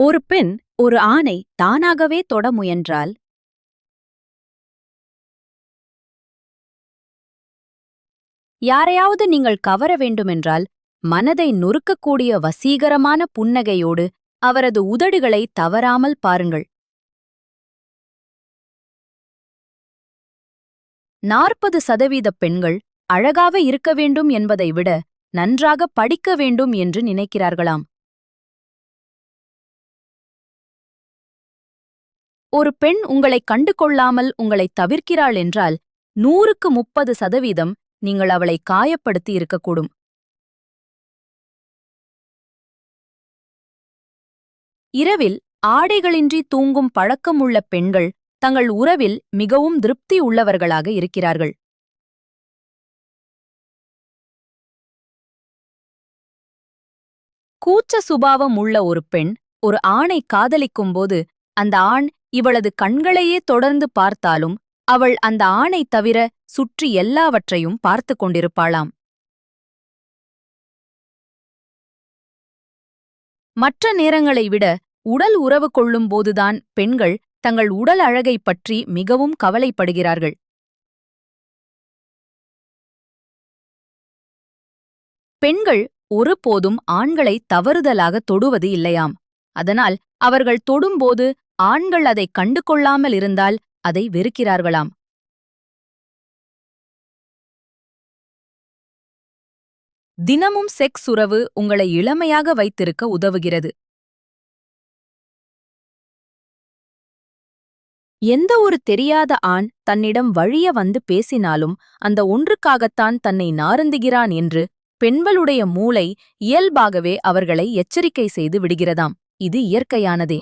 ஒரு பெண் ஒரு ஆணை தானாகவே தொட முயன்றால் யாரையாவது நீங்கள் கவர வேண்டுமென்றால் மனதை நொறுக்கக்கூடிய வசீகரமான புன்னகையோடு அவரது உதடுகளை தவறாமல் பாருங்கள். 40% பெண்கள் அழகாக இருக்க வேண்டும் என்பதை விட நன்றாக படிக்க வேண்டும் என்று நினைக்கிறார்களாம். ஒரு பெண் உங்களைக் கண்டு கொள்ளாமல் உங்களைத் தவிர்க்கிறாள் என்றால் 130% நீங்கள் அவளை காயப்படுத்தி இருக்கக்கூடும். இரவில் ஆடைகளின்றி தூங்கும் பழக்கம் உள்ள பெண்கள் தங்கள் உறவில் மிகவும் திருப்தி உள்ளவர்களாக இருக்கிறார்கள். கூச்ச சுபாவம் உள்ள ஒரு பெண் ஒரு ஆணை காதலிக்கும்போது அந்த ஆண் இவளது கண்களையே தொடர்ந்து பார்த்தாலும் அவள் அந்த ஆணைத் தவிர சுற்றி எல்லாவற்றையும் பார்த்து கொண்டிருப்பாளாம். மற்ற நேரங்களை விட உடல் உறவு கொள்ளும்போதுதான் பெண்கள் தங்கள் உடல் அழகைப் பற்றி மிகவும் கவலைப்படுகிறார்கள். பெண்கள் ஒருபோதும் ஆண்களை தவறுதலாக தொடுவது இல்லையாம். அதனால் அவர்கள் தொடும்போது ஆண்கள் அதை கண்டு கொள்ளாமல் இருந்தால் அதை வெறுக்கிறார்களாம். தினமும் செக்ஸ் உறவு உங்களை இளமையாக வைத்திருக்க உதவுகிறது. எந்த ஒரு தெரியாத ஆண் தன்னிடம் வழிய வந்து பேசினாலும் அந்த ஒன்றுக்காகத்தான் தன்னை நாருந்துகிறான் என்று பெண்களுடைய மூளை இயல்பாகவே அவர்களை எச்சரிக்கை செய்து விடுகிறதாம். இது இயற்கையானதே.